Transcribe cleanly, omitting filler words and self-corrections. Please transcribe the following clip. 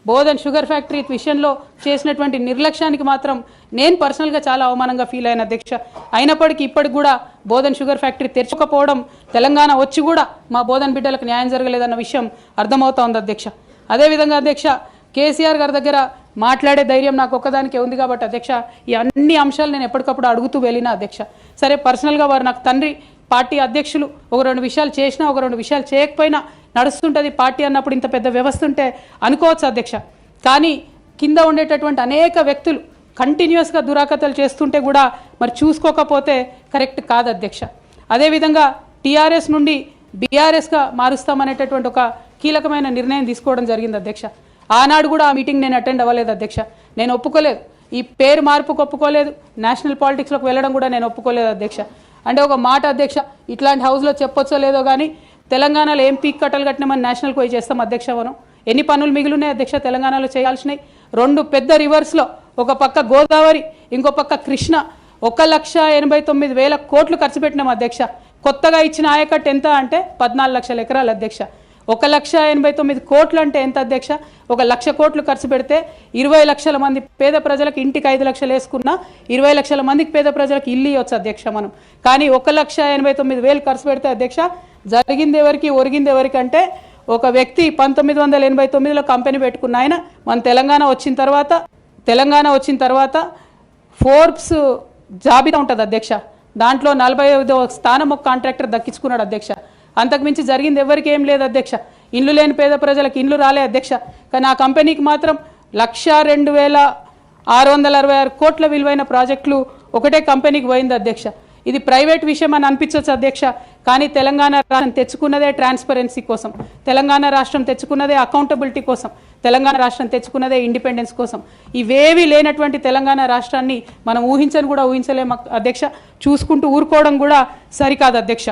Bodhan sugar factory విషయంలో చేసినటువంటి నిర్లక్ష్యానికి మాత్రం నేను పర్సనల్గా చాలా అవమానంగా ఫీల్ అయిన అధ్యక్ష. అయినప్పటికీ ఇప్పటికి కూడా బోధన్ షుగర్ ఫ్యాక్టరీ తెరచకపోవడం, తెలంగాణ వచ్చి కూడా మా బోధన్ బిడ్డలకు న్యాయం జరగలేదన్న విషయం అర్థమవుతా ఉంది అధ్యక్ష. అదేవిధంగా అధ్యక్ష, కేసీఆర్ గారి దగ్గర మాట్లాడే ధైర్యం నాకు ఒక్కదానికే ఉంది కాబట్టి అధ్యక్ష, ఈ అన్ని అంశాలు నేను ఎప్పటికప్పుడు అడుగుతూ వెళ్ళిన అధ్యక్ష. సరే, పర్సనల్గా వారు నాకు తండ్రి, పార్టీ అధ్యక్షులు, ఒక రెండు విషయాలు చేసినా ఒక రెండు విషయాలు చేయకపోయినా నడుస్తుంటుంది పార్టీ అన్నప్పుడు, ఇంత పెద్ద వ్యవస్థ ఉంటే అనుకోవచ్చు అధ్యక్ష. కానీ కింద ఉండేటటువంటి అనేక వ్యక్తులు కంటిన్యూస్గా దురాకతలు చేస్తుంటే కూడా మరి చూసుకోకపోతే కరెక్ట్ కాదు అధ్యక్ష. అదేవిధంగా టీఆర్ఎస్ నుండి బీఆర్ఎస్గా మారుస్తామనేటటువంటి ఒక కీలకమైన నిర్ణయం తీసుకోవడం జరిగింది అధ్యక్ష. ఆనాడు కూడా ఆ మీటింగ్ నేను అటెండ్ అవ్వలేదు అధ్యక్ష. నేను ఒప్పుకోలేదు, ఈ పేరు మార్పుకు ఒప్పుకోలేదు, నేషనల్ పాలిటిక్స్లోకి వెళ్ళడం కూడా నేను ఒప్పుకోలేదు అధ్యక్ష. అంటే ఒక మాట అధ్యక్ష, ఇట్లాంటి హౌస్లో చెప్పొచ్చో లేదో కానీ తెలంగాణలో ఏం పీక్ కట్టలు కట్టినామని నేషనల్కి పోయి చేస్తాం అధ్యక్ష. మనం ఎన్ని పనులు మిగిలినాయి అధ్యక్ష తెలంగాణలో చేయాల్సినాయి? రెండు పెద్ద రివర్స్లో, ఒక పక్క గోదావరి, ఇంకో పక్క కృష్ణ, 1,89,000 కోట్లు ఖర్చు పెట్టినాం అధ్యక్ష. కొత్తగా ఇచ్చిన ఆయకట్టు ఎంత అంటే 14 లక్షల ఎకరాలు అధ్యక్ష. 1,89,000 కోట్లు అంటే ఎంత అధ్యక్ష? 1,00,000 కోట్లు ఖర్చు పెడితే 20 లక్షల మంది పేద ప్రజలకు ఇంటికి 5 లక్షలు వేసుకున్నా 20 లక్షల మందికి పేద ప్రజలకు ఇల్లు ఇవ్వచ్చు అధ్యక్ష మనం. కానీ 1,89,000 ఖర్చు పెడితే అధ్యక్ష జరిగింది ఎవరికి, ఒరిగింది ఎవరికి అంటే, ఒక వ్యక్తి 1989లో కంపెనీ పెట్టుకున్న ఆయన మన తెలంగాణ వచ్చిన తర్వాత ఫోర్బ్స్ జాబితా ఉంటుంది అధ్యక్ష, దాంట్లో 45వ స్థానం ఒక కాంట్రాక్టర్ దక్కించుకున్నాడు అధ్యక్ష. అంతకుమించి జరిగింది ఎవరికి ఏం లేదు అధ్యక్ష. ఇండ్లు లేని పేద ప్రజలకు ఇండ్లు రాలే అధ్యక్ష. కానీ ఆ కంపెనీకి మాత్రం 1,02,666 కోట్ల విలువైన ప్రాజెక్టులు ఒకటే కంపెనీకి పోయింది అధ్యక్ష. ఇది ప్రైవేట్ విషయం అని అనిపించవచ్చు అధ్యక్ష, కానీ తెలంగాణ రాష్ట్రం తెచ్చుకున్నదే ట్రాన్స్పరెన్సీ కోసం, తెలంగాణ రాష్ట్రం తెచ్చుకున్నదే అకౌంటబిలిటీ కోసం, తెలంగాణ రాష్ట్రం తెచ్చుకున్నదే ఇండిపెండెన్స్ కోసం. ఇవేవి లేనటువంటి తెలంగాణ రాష్ట్రాన్ని మనం ఊహించలేము అధ్యక్ష. చూసుకుంటూ ఊరుకోవడం కూడా సరికాదు అధ్యక్ష.